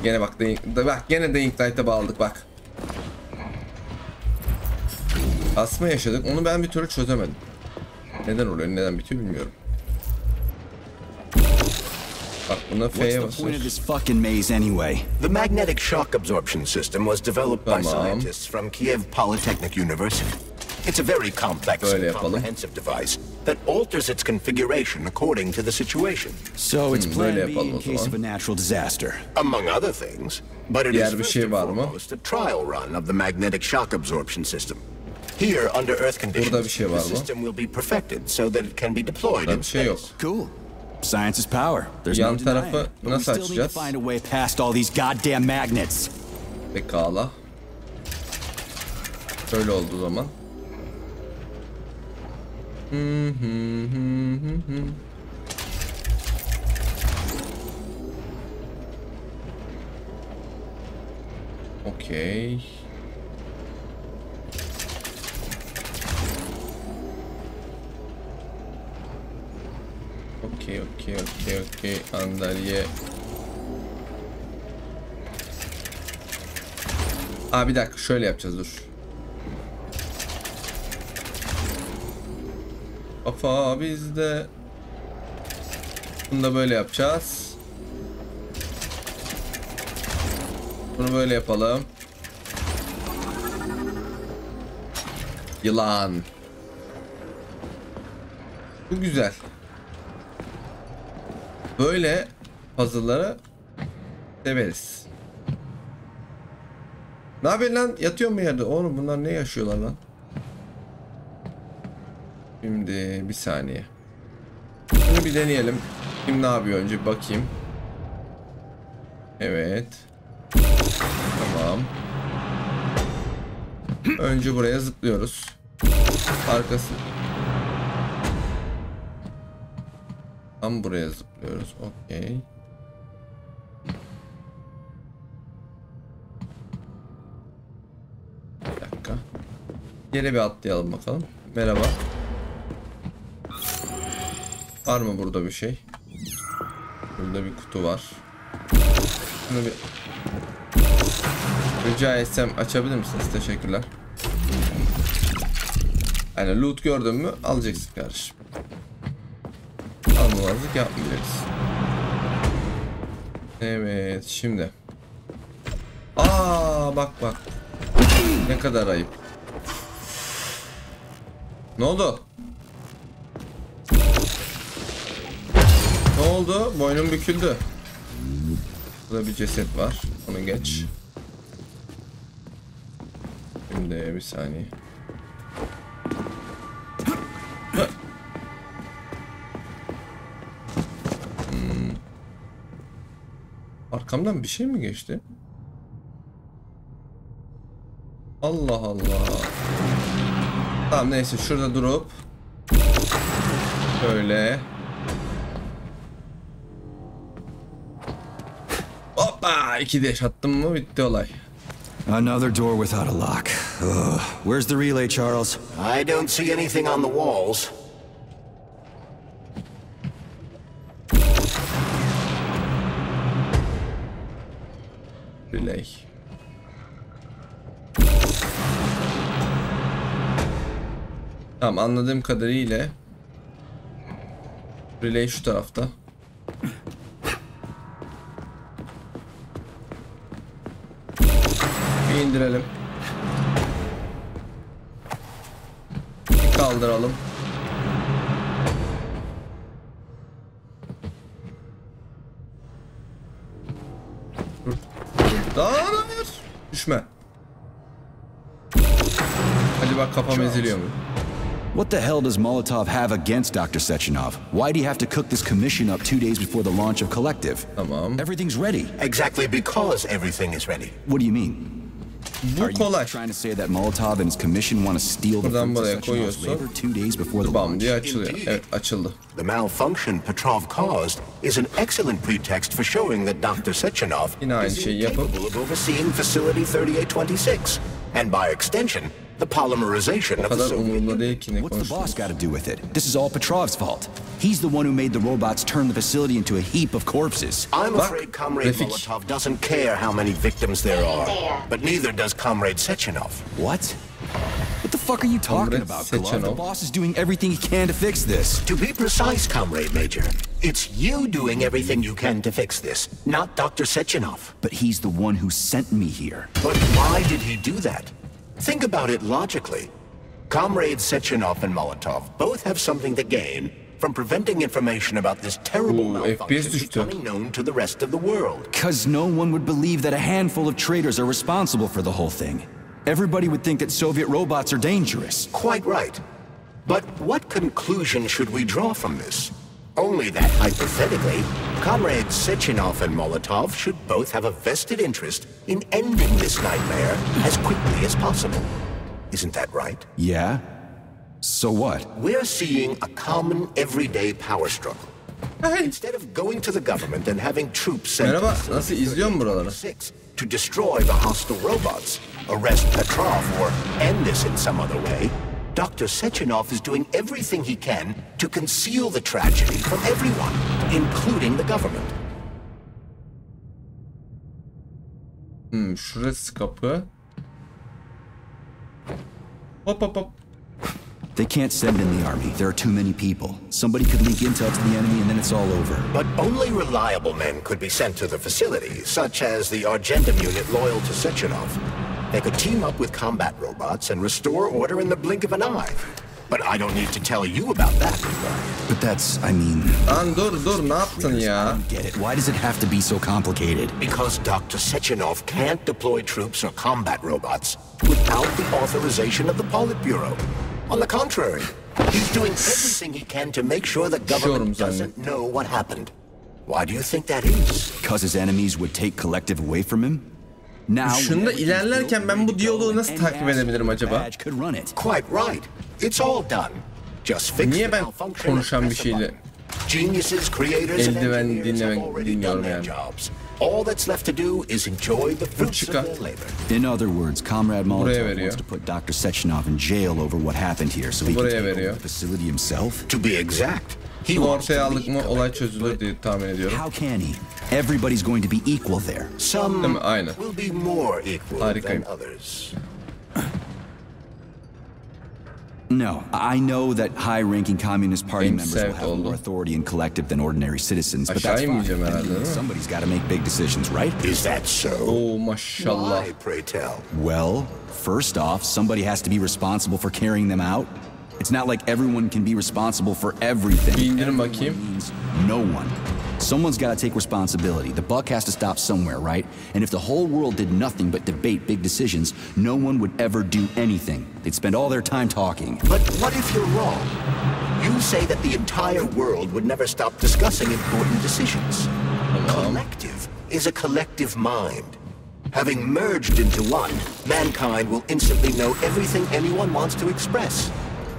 Gene bak, gene Dying Light'a bağladık bak. Asma yaşadık. Onu ben bir türlü çözemedim. Neden oluyor? Neden bitiyor bilmiyorum. Bak buna F'ye basıyoruz. The magnetic shock absorption system was developed by scientists from Kiev Polytechnic University. It's a very complex and comprehensive device that alters its configuration according to the situation. So it's planned to be in case of a natural disaster. Among other things, but it is first and foremost a trial run of the magnetic shock absorption system. Here, under Earth conditions, the system will be perfected so that it can be deployed in space. Cool. Science is power. There's no denying it. But we still need to find a way past all these goddamn magnets. Pekala. Öyle oldu o zaman. Okey. Okey. Andalye. Bir dakika şöyle yapacağız, dur. Kafa bizde. Bunu da böyle yapacağız. Bunu böyle yapalım. Yılan. Bu güzel. Böyle puzzle'ları severiz. Ne yapıyorsun lan? Yatıyor mu yerde? Oğlum bunlar ne yaşıyorlar lan? Şimdi bir saniye. Bunu bir deneyelim. Kim ne yapıyor önce bir bakayım. Evet. Tamam. Önce buraya zıplıyoruz. Arkası. Tam buraya zıplıyoruz. Okey. Bir dakika. Yere bir atlayalım bakalım. Merhaba. Var mı burada bir şey? Burada bir kutu var. Bunu bir rica etsem açabilir misiniz? Teşekkürler. Yani loot gördün mü alacaksın kardeşim. Almamazlık yapmayacaksın. Evet şimdi. Bak. Ne kadar ayıp. Ne oldu? Ne oldu? Boynum büküldü. Burada bir ceset var. Onu geç. Şimdi bir saniye. Arkamdan bir şey mi geçti? Allah Allah. Tamam neyse şurada durup böyle. Hoppa! 2 deş attım mı bitti olay. Another door without a lock. Ugh. Where's the relay, Charles? I don't see anything on the walls. Relay. Tamam anladığım kadarıyla relay şu tarafta. Bir indirelim. Bir kaldıralım. Hayır. Düşme. Hadi bak kafam eziliyor mu? What the hell does Molotov have against Dr. Sechenov? Why do you have to cook this commission up 2 days before the launch of Collective? Tamam. Everything's ready. Exactly because everything is ready. What do you mean? Bu kolay. Trying to say that Molotov and his commission want to steal the fruits of Sechenov's labor 2 days before the launch? Diye açılıyor. Evet açıldı. The malfunction Petrov caused is an excellent pretext for showing that Dr. Sechenov yine aynı is şeyi yapıp incapable of overseeing Facility 3826, and by extension, The polymerization of the Soviet. What's the boss got to do with it? This is all Petrov's fault. He's the one who made the robots turn the facility into a heap of corpses. I'm afraid Comrade Molotov doesn't care how many victims there are, but neither does Comrade Sechenov. What? What the fuck are you talking about, Glove? The boss is doing everything he can to fix this. To be precise, Comrade Major, it's you doing everything you can to fix this, not Dr. Sechenov. But he's the one who sent me here. But why did he do that? Think about it logically. Comrades Sechenov and Molotov both have something to gain from preventing information about this terrible malfunction becoming known to the rest of the world. Because no one would believe that a handful of traitors are responsible for the whole thing. Everybody would think that Soviet robots are dangerous. Quite right. But what conclusion should we draw from this? Only that, hypothetically, Comrades Sechenov and Molotov should both have a vested interest in ending this nightmare as quickly as possible. Isn't that right? Yeah? So what? We're seeing a common, everyday power struggle. Instead of going to the government and having troops sent to destroy the hostile robots, arrest Petrov, or end this in some other way, Dr. Sechenov is doing everything he can to conceal the tragedy from everyone, including the government. Şurası kapı. Hop hop hop. They can't send in the army. There are too many people. Somebody could leak intel to the enemy and then it's all over. But only reliable men could be sent to the facility, such as the Argentum unit loyal to Sechenov. They could team up with combat robots and restore order in the blink of an eye. But I don't need to tell you about that. But that's, I mean... Lan dur, ne yaptın ya? Get it. Why does it have to be so complicated? Because Dr. Sechenov can't deploy troops or combat robots without the authorization of the Politburo. On the contrary, he's doing everything he can to make sure the government doesn't know what happened. Why do you think that is? Because his enemies would take collective away from him? Şunda ilerlerken ben bu diyaloğu nasıl takip edebilirim acaba? Quite right. It's all done. Just fix Niye ben konuşan bir şeyle eldiven dinliyorum yani? All that's left to do is enjoy the fruits of their labor. In other words, Comrade Molotov wants to put Dr. Sechenov in jail over what happened here so he can take over the facility himself? To be exact. Ortaya aldık mı olay çözülür diye tahmin ediyorum. How can he? Everybody's going to be equal there. Some will be more equal than others. No, I know that high-ranking Communist Party members will have more authority in collective than ordinary citizens, but that's fine. Somebody's got to make big decisions, right? Is that so? Oh, mashallah. Why, pray tell? Well, first off, somebody has to be responsible for carrying them out. It's not like everyone can be responsible for everything. Means no one. Someone's got to take responsibility. The buck has to stop somewhere, right? And if the whole world did nothing but debate big decisions, no one would ever do anything. They'd spend all their time talking. But what if you're wrong? You say that the entire world would never stop discussing important decisions. Collective is a collective mind. Having merged into one, mankind will instantly know everything anyone wants to express.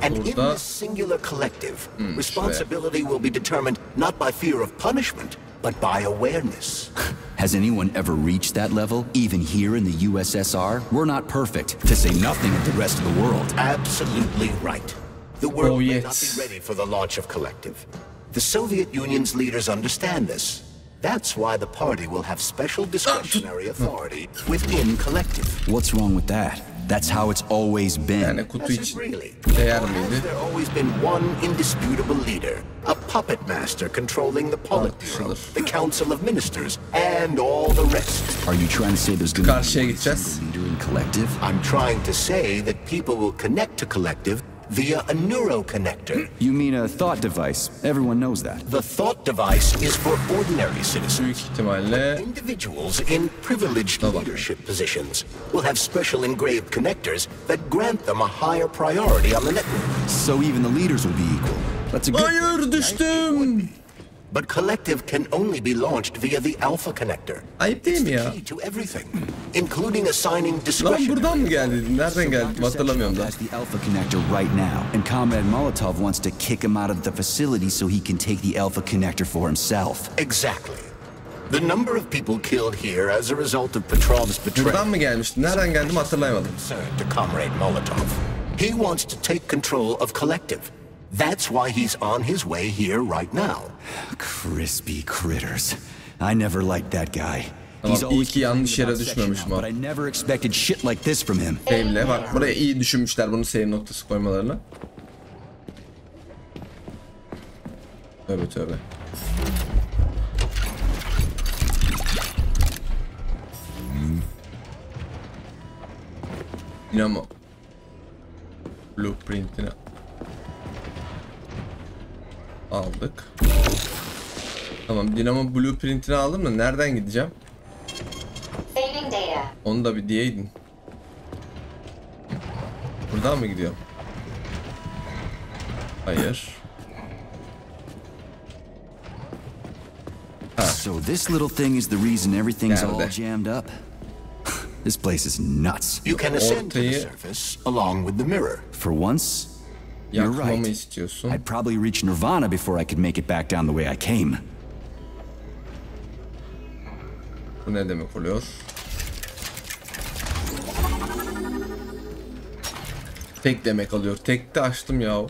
And in this singular collective, responsibility will be determined not by fear of punishment, but by awareness. Has anyone ever reached that level, even here in the USSR? We're not perfect, to say nothing of the rest of the world. Absolutely right. The world may not be ready for the launch of collective. The Soviet Union's leaders understand this. That's why the party will have special discretionary authority within collective. What's wrong with that? That's how it's always been. Has it really? Has there always been one indisputable leader, a puppet master controlling the Politburo, the Council of Ministers, and all the rest? Are you trying to say there's going to be a single leader in collective? I'm trying to say that people will connect to collective via a neuroconnector. You mean a thought device? Everyone knows that. The thought device is for ordinary citizens. Individuals in privileged leadership positions will have special engraved connectors that grant them a higher priority on the network. So even the leaders will be equal. That's a good thing, right? But collective can only be launched via the alpha connector. Ayıp değil mi ya? Key to everything, including assigning discretion. Lan buradan mı geldi? Nereden geldi? Hatırlamıyorum da. That's the alpha connector right now, and Comrade Molotov wants to kick him out of the facility so he can take the alpha connector for himself. Exactly. The number of people killed here as a result of Petrov's betrayal. Buradan mı gelmişti? Nereden geldim hatırlayamadım. To Comrade Molotov. He wants to take control of Collective. That's why he's on his way here right now. Crispy critters. I never liked that guy. Tamam, iyi ki yanlış yere düşmemişim but I never expected shit like this from him. Save'le bak buraya iyi düşünmüşler bunu save noktası koymalarını. Tövbe tövbe. Dinamo blueprint'ini aldık. Tamam, dinamo blueprint'ini aldım da nereden gideceğim? Onu da bir diyeydin. Buradan mı gidiyorum? Hayır. So this little thing is the reason everything's all jammed up. This place is nuts. You can ascend to the surface along with the mirror. For once, you're right. istiyorsun. I'd probably reach Nirvana before I could make it back down the way I came. Bu ne demek oluyor? Tek demek alıyor. Tek de açtım ya.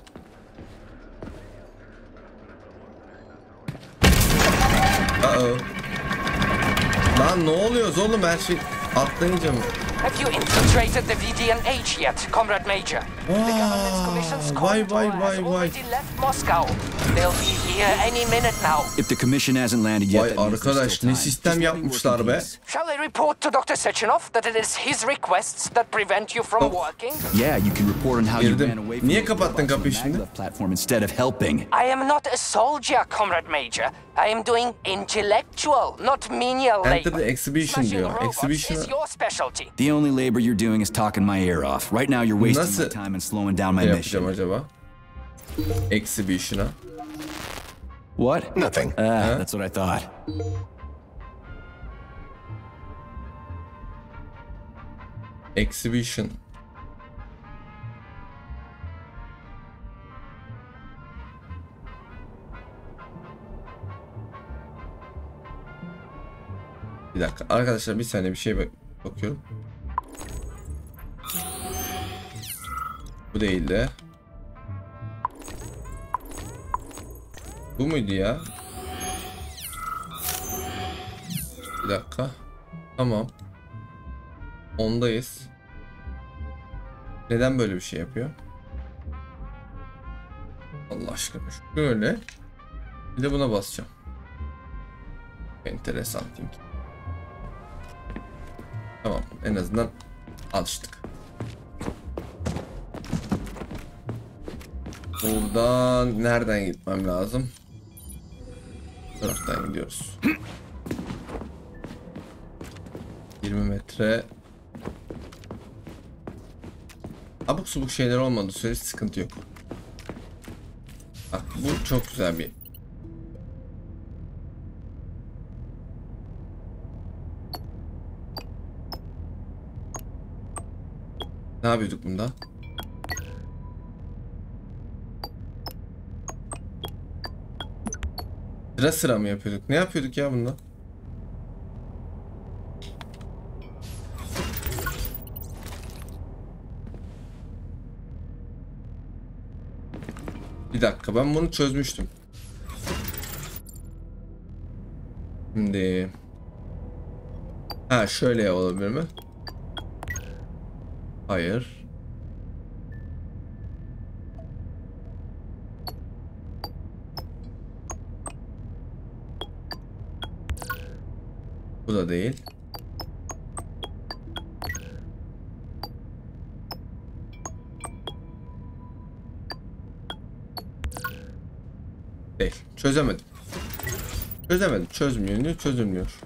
Lan ne oluyoruz oğlum, her şey atlayınca mı? Have you infiltrated the VDNH yet, Comrade Major? The government's commission's contour has already left Moscow. They'll be here any minute now. If the commission hasn't landed yet, Vay arkadaş, ne sistem yapmışlar be. Shall I report to Dr. Sechenov that it is his requests that prevent you from working? Yeah, you can report on how you ran away from Niye kapattın kapıyı şimdi? platform instead of helping. I am not a soldier, Comrade Major. I am doing intellectual, not menial labor. Enter the exhibition diyor. Exhibition is your specialty. The only labor you're doing is talking my ear off. Right now you're wasting my time and slowing down my mission. Acaba? Exhibition'a. What? Nothing. That's what I thought. Exhibition. Bir dakika arkadaşlar, bir saniye bir şey bakıyorum. Bu değil de. Bu muydu ya? Bir dakika. Tamam. Ondayız. Neden böyle bir şey yapıyor? Allah aşkına. Şöyle. Bir de buna basacağım. Enteresan think. Tamam. En azından alıştık. Buradan nereden gitmem lazım? Bu taraftan gidiyoruz. 20 metre. Abuk subuk şeyler olmadı sürece sıkıntı yok. Bak bu çok güzel bir. Ne yapıyorduk bunda? Sıra sıra mı yapıyorduk? Ne yapıyorduk ya bunda? Bir dakika, ben bunu çözmüştüm. Şimdi şöyle olabilir mi? Hayır. Bu da değil. Değil. Çözemedim. Çözemedim. Çözmüyor. Çözülmüyor.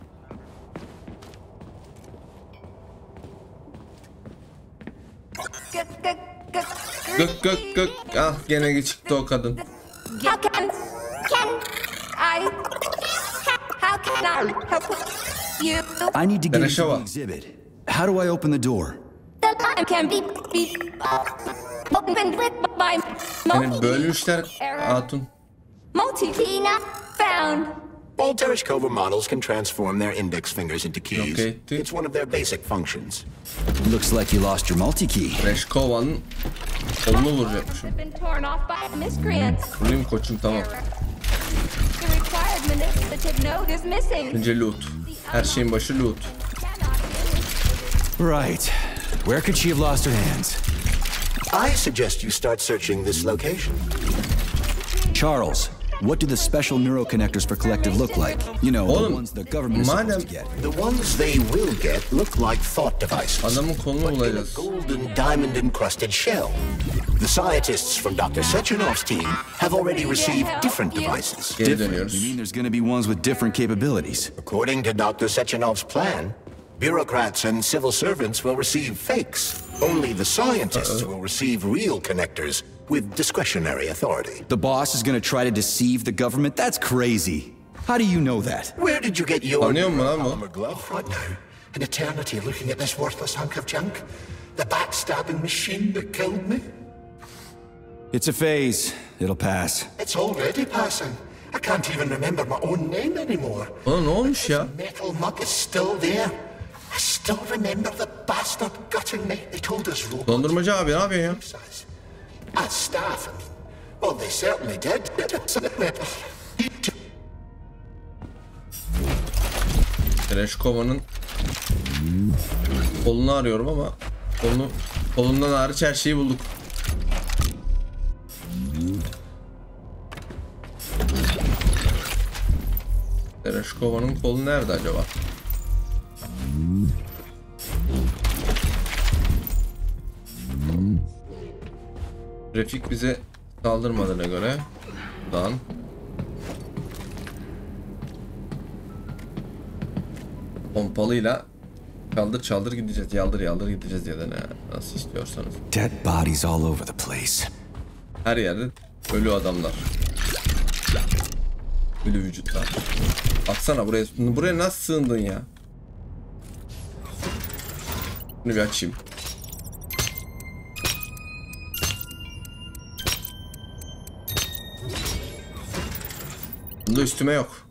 Gık gık gık. Ah, gene çıktı o kadın. How can I help you? I need to get into the exhibit. How do I open the door? The line can be opened with my Yani bölmüşler hatun. multi found. All Tereshkova models can transform their index fingers into keys. It's one of their basic functions. Looks like you lost your multi-key. Tereshkova'nın kolunu vuracakmışım. Vurayım koçum, tamam. Önce loot. Her şeyin başı loot. Right. Where could she have lost her hands? I suggest you start searching this location. Charles, what do the special neuroconnectors for Collective look like? You know, the ones the government is supposed to get. The ones they will get look like thought devices. Adamın kolunu bulacağız. Golden diamond-encrusted shell. The scientists from Dr. Sechenov's team have already received different devices. Geri dönüyoruz. You mean there's going to be ones with different capabilities? According to Dr. Sechenov's plan, bureaucrats and civil servants will receive fakes. Only the scientists will receive real connectors with discretionary authority. The boss is going to try to deceive the government? That's crazy. How do you know that? Where did you get your armor glove right now? An eternity looking at this worthless hunk of junk? The backstabbing machine that killed me? It's a phase. It'll pass. It's already passing. I can't even remember my own name anymore. Ona ne olmuş ya? Metal mug is still there. I still remember the bastard gutting me. They told us robots. Dondurmacı abi, ne yapıyorsun ya? As staff, well, they certainly did. Tereshkova'nın kolunu arıyorum ama kolundan hariç her şeyi bulduk. Tereshkova'nın kolu nerede acaba? Refik bize saldırmadığına göre buradan pompalıyla kaldır çaldır gideceğiz, yaldır yaldır gideceğiz ya da ne, nasıl istiyorsanız. Dead bodies all over the place. Her yerde ölü adamlar, ölü vücutlar. Baksana buraya nasıl sığındın ya? Bunu bir açayım. Bunda üstüme yok.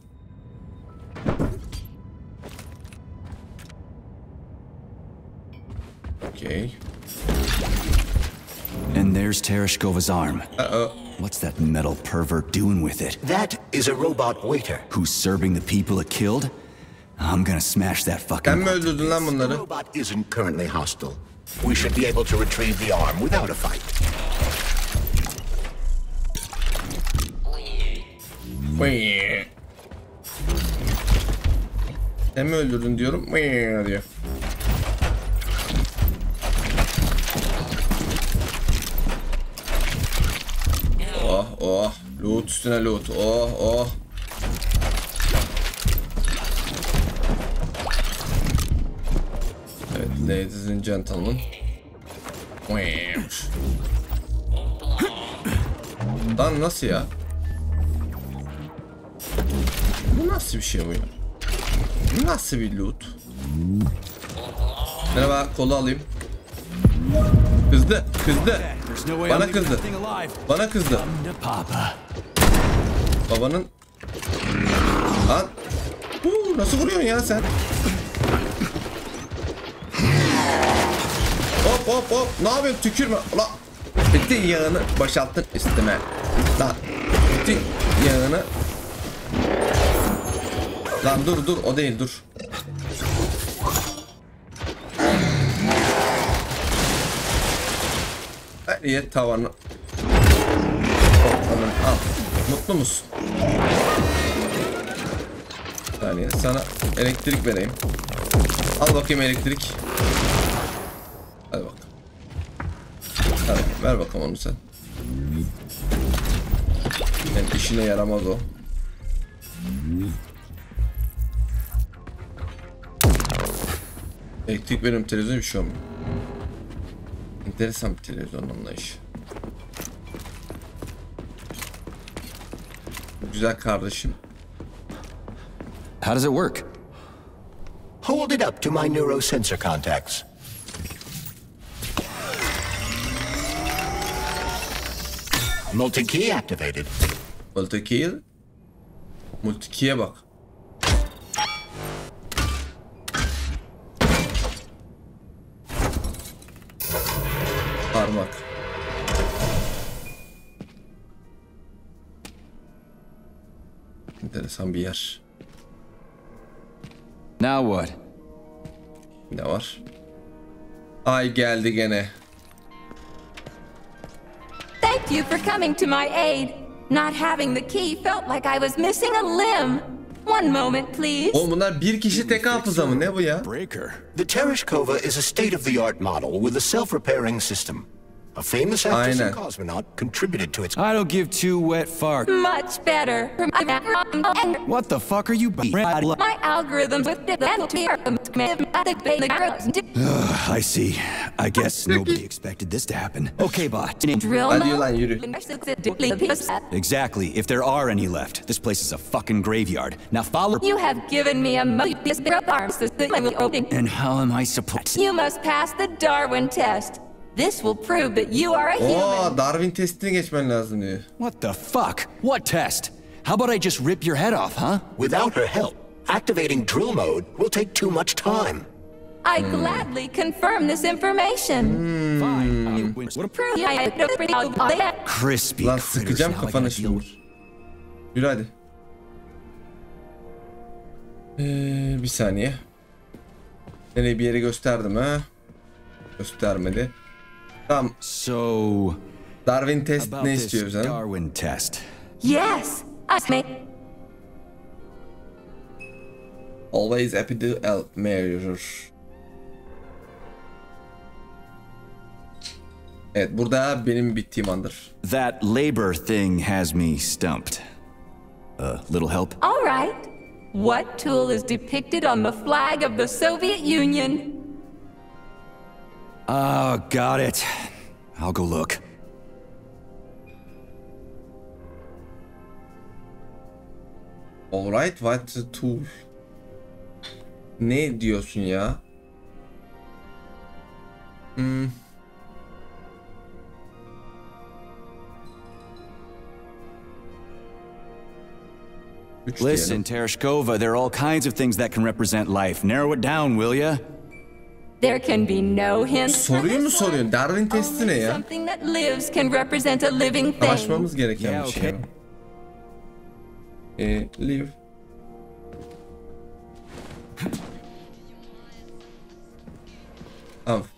Okay. And there's Tereshkova's arm. What's that metal pervert doing with it? That is a robot waiter. Who's serving the people it killed? I'm gonna smash that fucking... Sen mi öldürdün lan bunları? The robot isn't currently hostile. We should be able to retrieve the arm without a fight. Sen mi öldürdün diyorum. Diyor. Oh oh. Loot üstüne loot. Oh oh. Evet, ladies and gentlemen. Lan nasıl ya? Bu nasıl bir şey bu ya? Bu nasıl bir loot? Merhaba, kolu alayım. Kızdı, kızdı. Bana kızdı. Bana kızdı. Babanın... Lan. Nasıl vuruyorsun ya sen? Hop hop hop. Ne yapıyorsun? Tükürme. Ulan. Bütün yağını boşalttın üstüme. Lan. Bütün yağını... Lan dur dur. O değil, dur. Her yer tavanı. Al. Mutlu musun? Bir saniye. Sana elektrik vereyim. Al bakayım elektrik. Hadi bak. Hadi ver bakalım onu sen. Yani işine yaramaz o. Elektrik verim, televizyon bir şey olmuyor. Enteresan bir televizyon anlayışı. Güzel kardeşim. How does it work? Hold it up to my neurosensor contacts. Multi-key activated. Multi-key bak. Parmak. Enteresan bir yer. Now what? Ne var? Ay geldi gene. Thank you for coming to my aid. Not having the key felt like I was missing a limb. One moment, please. Oğlum bunlar bir kişi tek hafıza mı? Ne bu ya? The Tereshkova is a state-of-the-art model with a self-repairing system. A famous actress and cosmonaut contributed to its... I don't give two wet farts. Much better. What the fuck are you... My algorithms with the I see. I guess nobody expected this to happen. Okay, bot. drill. Hadi lan yürü. Exactly. If there are any left, this place is a fucking graveyard. Now follow... You have given me a arm system. And how am I supposed... You must pass the Darwin test. This will prove that you are a human. Oo, Darwin testini geçmen lazım diyor. What the fuck? What test? How about I just rip your head off, huh? Without her help, activating drill mode will take too much time. I gladly confirm this information. Fine. Crispy Lan critters. sıkacağım Now I kafana gotta deal şimdi. Yürü hadi. Bir saniye. Nereye bir yere gösterdim ha? Göstermedi. Tamam. So, Darwin test about ne this istiyoruz ha? Darwin test. Yes, I may. Always happy to help mirror. Evet, burada benim bittiğim andır. That labor thing has me stumped. A little help? All right. What tool is depicted on the flag of the Soviet Union? Oh, got it. I'll go look. All right, what's the tool? Ne diyorsun ya? Listen, Tereshkova, there are all kinds of things that can represent life. Narrow it down, will ya? There can be no hints. Soruyu mu soruyorsun? Darwin testi ne ya? Something that lives can represent a living thing. Savaşmamız gereken bir şey. Live.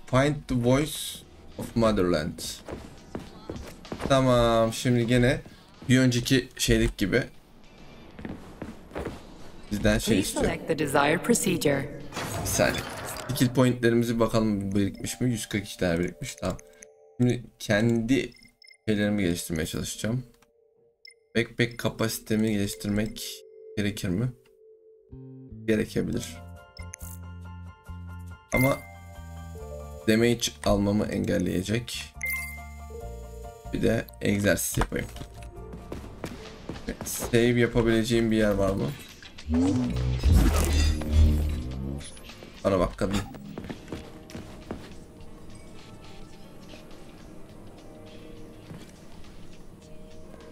Find the voice of motherland. Tamam, şimdi gene bir önceki şeylik gibi bizden şey istiyor. Bir saniye. Skill pointlerimizi bakalım birikmiş mi? 142 tane birikmiş. Tamam. Şimdi kendi şeylerimi geliştirmeye çalışacağım. Backpack kapasitemi geliştirmek gerekir mi? Gerekebilir. Ama damage almamı engelleyecek. Bir de egzersiz yapayım. Save yapabileceğim bir yer var mı? Bana bak kadın.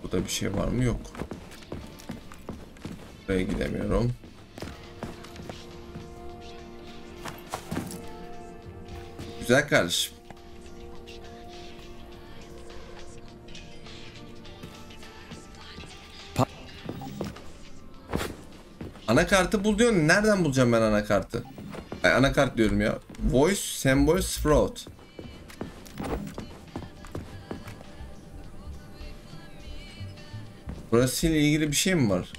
Burada bir şey var mı? Yok. Buraya gidemiyorum. Güzel kardeşim. Anakartı bul diyorsun. Nereden bulacağım ben anakartı? Ay, anakart diyorum ya. Voice, symbol, fraud. Burası ile ilgili bir şey mi var?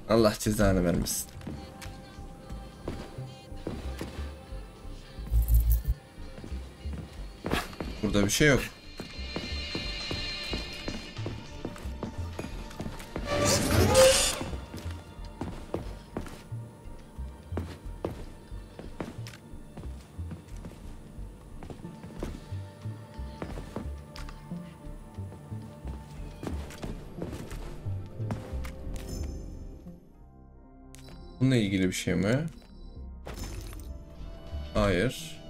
Allah cezanı vermesin. Burada bir şey yok. Bununla ilgili bir şey mi? Hayır.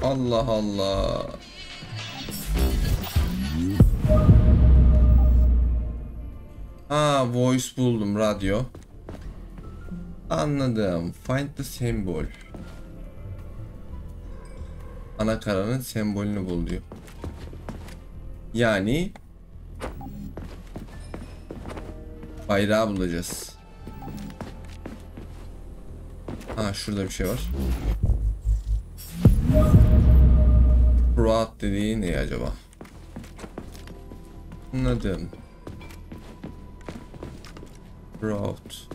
Allah Allah. Voice buldum, radyo. Anladım. Find the symbol. Anakaranın sembolünü bul diyor. Yani bayrağı bulacağız. Şurada bir şey var. Şubat dediği ne acaba? Anladım. Sprout.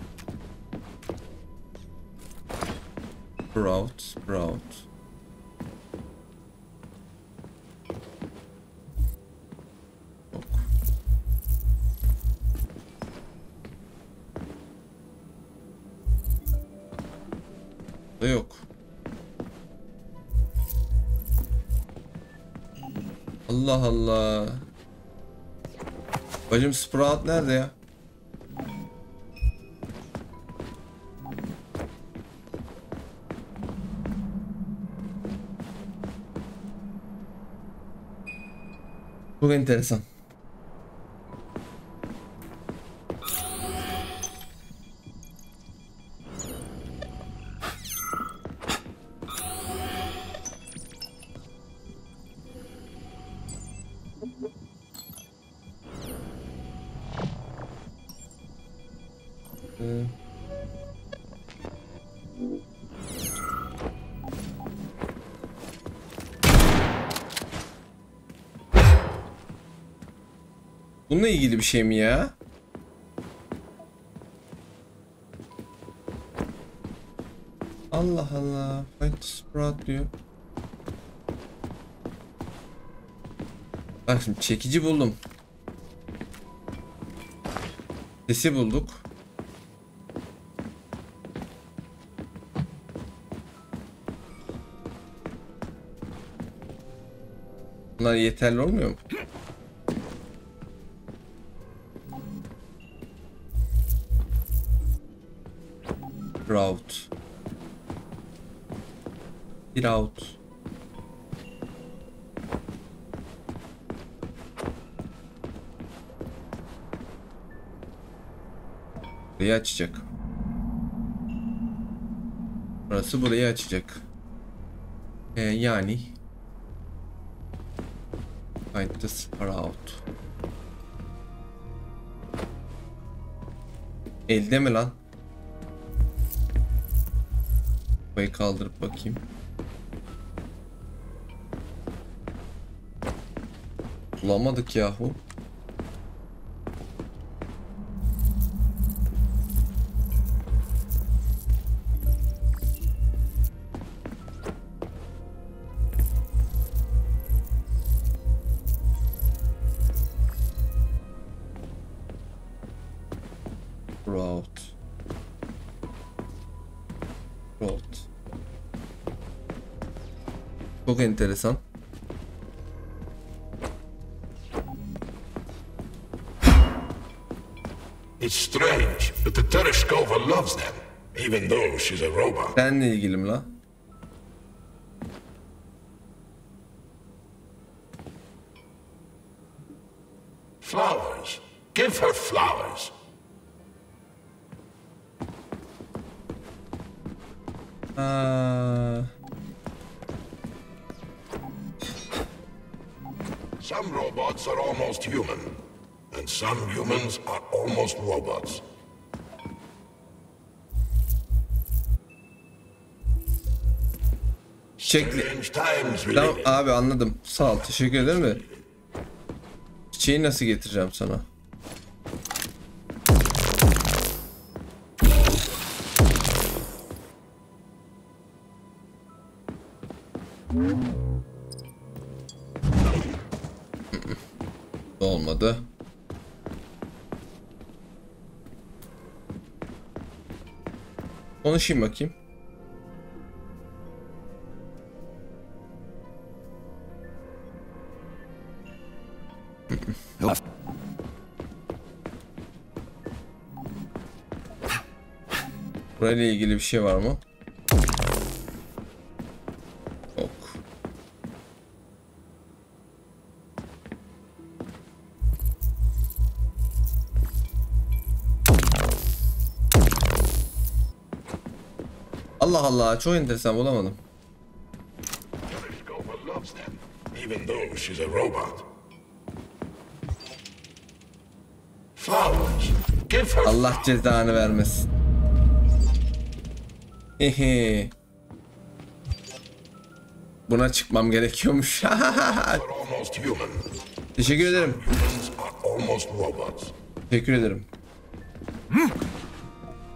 Yok. Allah Allah. Bacım Sprout nerede ya? Çok enteresan. Bununla ilgili bir şey mi ya? Allah Allah. Find Sprout diyor. Bak şimdi çekici buldum. Sesi bulduk. Bunlar yeterli olmuyor mu? Route. Burayı açacak. Burası burayı açacak. Yani find the sprout. Elde mi lan? Burayı kaldırıp bakayım. Bulamadık yahu. Çok enteresan. It's strange, but the Tereshkova loves them, even though she's a robot. Seninle ilgilim la. Flowers. Give her flowers. Some robots are almost human, and some humans are almost robots. Tamam abi, anladım. Sağ ol, teşekkür ederim de. Çiçeği nasıl getireceğim sana? Olmadı. Konuşayım bakayım. Burayla ilgili bir şey var mı? Yok. Allah Allah, çok enteresan, bulamadım. Allah cezanı vermesin. Hehe. Buna çıkmam gerekiyormuş. Teşekkür ederim. Teşekkür ederim.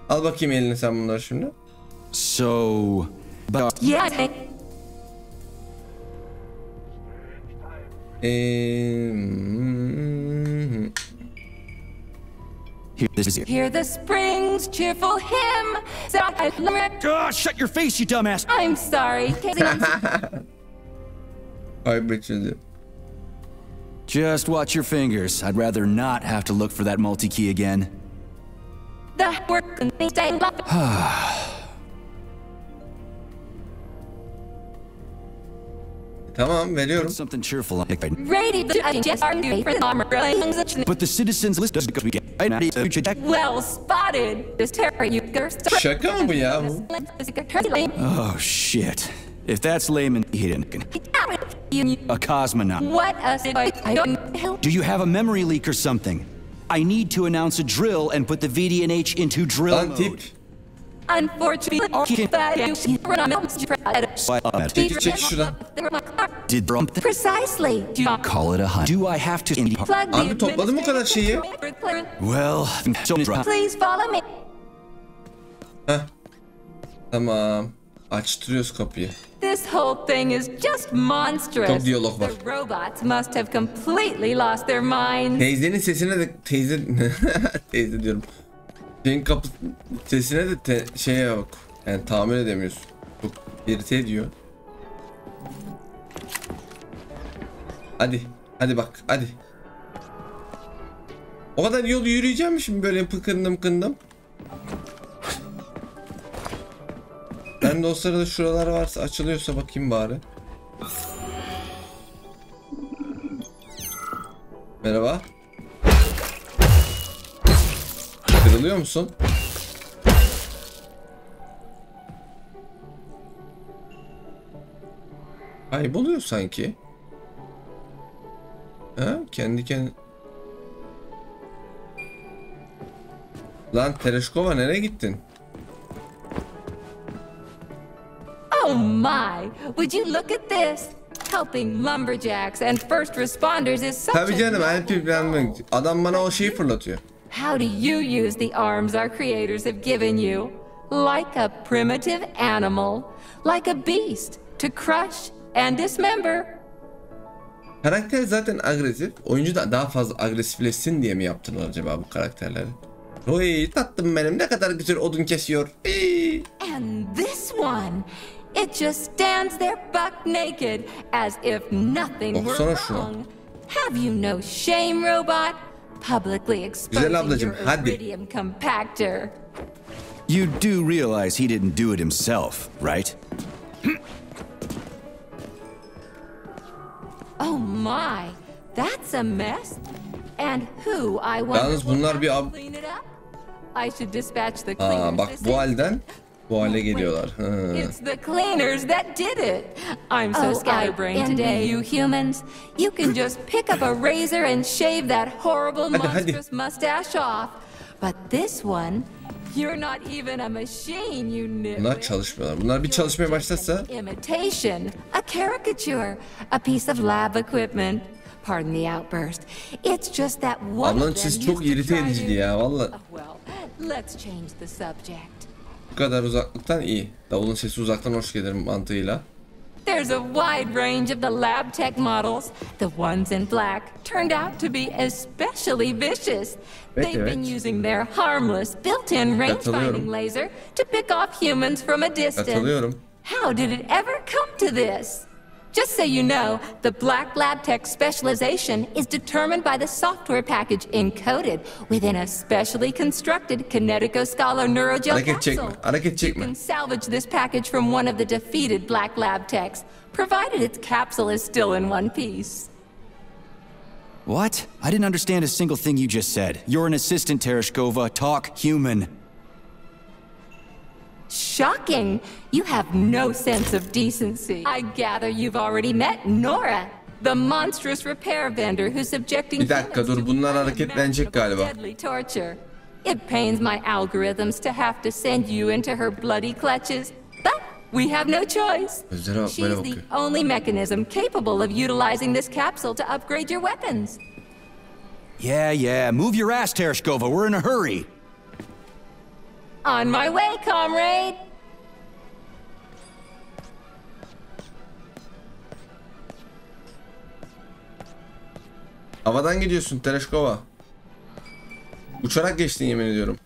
Al bakayım eline sen bunları şimdi. So, Yeah. Hear the spring's cheerful hymn. shut your face, you dumbass! I'm sorry. Kaybedildi. Just watch your fingers. I'd rather not have to look for that multi-key again. The work and they stay Tamam, veriyorum. Something cheerful. ready to just argue for the armor. But the citizens list doesn't we get. Well spotted. This terror you cursed. Şaka mı bu ya? Oh shit! If that's layman hidden, a cosmonaut. What I don't. Do you have a memory leak or something? I need to announce a drill and put the VDNH into drill Lan mode. tip. Unfortunately, Çek şuradan. Did precisely. call it a hunt? Do I have to? Abi topladım o kadar şeyi. Well, Please follow me. Heh. Tamam. Açtırıyoruz kapıyı. This whole thing is just monstrous. Çok diyalog var. The robots must have completely lost their minds. Teyzenin sesine de teyze diyorum. Şeyin kapı sesine de şeye yok. Yani tahammül edemiyorsun. Çok irite ediyor. Hadi. Hadi bak. Hadi. O kadar yol yürüyeceğim mi şimdi böyle pıkındım. Ben de o sırada şuralar varsa açılıyorsa bakayım bari. Merhaba. Kırılıyor musun? Kayboluyor sanki. Ha? Kendi kendine. Lan Tereshkova nereye gittin? Oh my! Would you look at this? Helping lumberjacks and first responders is such Tabii canım, adam bana o şeyi fırlatıyor. How do you use the arms our creators have given you? Like a primitive animal, like a beast, to crush and dismember. Karakter zaten agresif. Oyuncu da daha fazla agresifleşsin diye mi yaptılar acaba bu karakterleri? Oy tatlım benim, ne kadar güzel odun kesiyor. And this one, it just stands there buck naked as if nothing were wrong. Have you no shame, robot? Publicly exposing your iridium compactor. You do realize he didn't do it himself, right? Oh my, that's a mess. And who I Yalnız bunlar bir clean it up? I should dispatch the cleaners. Bak bu halden bu hale geliyorlar. It's the cleaners that did it. I'm so scatterbrained today. You humans, you can just pick up a razor and shave that horrible monstrous mustache off. But this one, you're not even a machine, you nitwit. Bunlar çalışmıyorlar. Bunlar bir çalışmaya başlasa. Imitation, a caricature, a piece of lab equipment. Pardon the outburst. It's just that one. Ablanın sesi çok irite ediciydi ya vallahi. Well, let's change the subject. Bu kadar uzaklıktan iyi. Davulun sesi uzaktan hoş gelir mantığıyla. There's a wide range of the lab tech models. The ones in black turned out to be especially vicious. They've been using their harmless built-in range-finding laser to pick off humans from a distance. How did it ever come to this? Just so you know, the Black Lab Tech specialization is determined by the software package encoded within a specially constructed kinetico-scalar neurogel capsule. You can salvage this package from one of the defeated Black Lab Techs, provided its capsule is still in one piece. What? I didn't understand a single thing you just said. You're an assistant, Tereshkova. Talk human. Shocking! You have no sense of decency. I gather you've already met Nora, the monstrous repair vendor who's subjecting bir dakika dur, bunlar hareketlenecek galiba. Deadly torture. It pains my algorithms to have to send you into her bloody clutches, but we have no choice. She's the only mechanism capable of utilizing this capsule to upgrade your weapons. Yeah, move your ass, Tereshkova. We're in a hurry. On my way, comrade. Havadan gidiyorsun Tereshkova. Uçarak geçtin yemin ediyorum.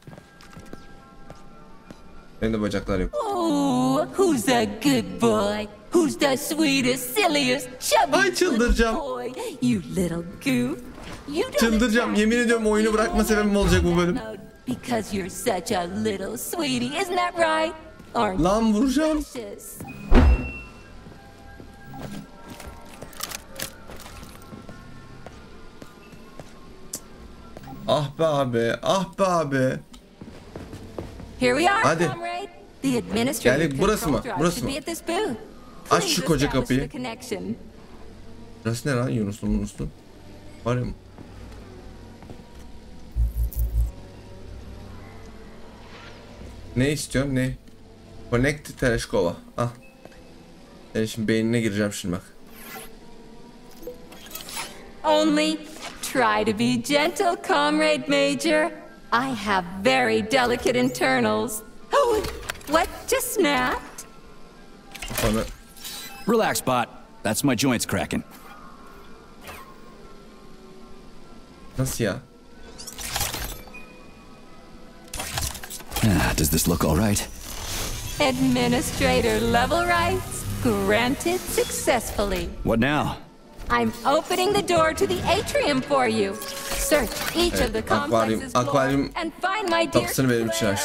Benim de bacaklar yok. Oh, who's a good boy? Who's the sweetest, silliest, chubby boy? You little goof. Çıldıracağım. Yemin ediyorum oyunu bırakma sebebim olacak bu bölüm. Because you're such a little sweetie, isn't that right? Lan vuracağım. Ah be abi, ah be abi. Here we are, hadi. Geldik, burası mı? Burası mı? Aç şu koca kapıyı. Burası ne lan, Yunuslu? Var ya mı? Ne istiyorsun, ne? Connect Tereshkova. Ah. Ben şimdi beynine gireceğim şimdi bak. Only try to be gentle, comrade Major. I have very delicate internals. Oh, what just snapped? Bana... Relax, bot. That's my joints cracking. Nasıl ya? Does this look all right? Administrator level rights granted successfully. What now? I'm opening the door to the atrium for you. Search each of the complex's floors and find my dear Claire.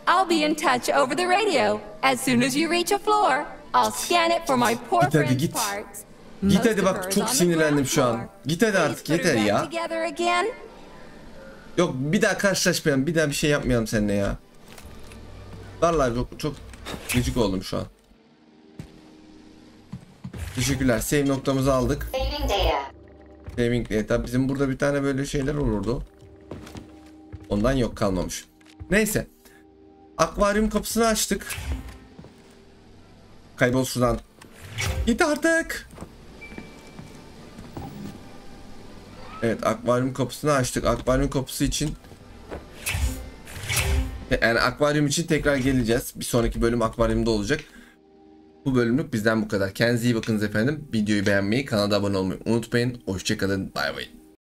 I'll be in touch over the radio. As soon as you reach a floor, I'll scan it for my poor friend's parts. Git hadi bak, çok sinirlendim şu an. Git hadi artık, yeter ya. Yok, bir daha karşılaşmayalım, bir daha bir şey yapmayalım seninle ya. Vallahi çok gıcık oldum şu an. Teşekkürler. Save noktamızı aldık. Saving data. Bizim burada bir tane böyle şeyler olurdu. Ondan yok, kalmamış. Neyse. Akvaryum kapısını açtık. Kaybol şuradan. Git artık. Evet, akvaryum kapısını açtık. Akvaryum kapısı için, yani akvaryum için tekrar geleceğiz. Bir sonraki bölüm akvaryumda olacak. Bu bölümlük bizden bu kadar. Kendinize iyi bakınız efendim. Videoyu beğenmeyi, kanala abone olmayı unutmayın. Hoşçakalın. Bay bay.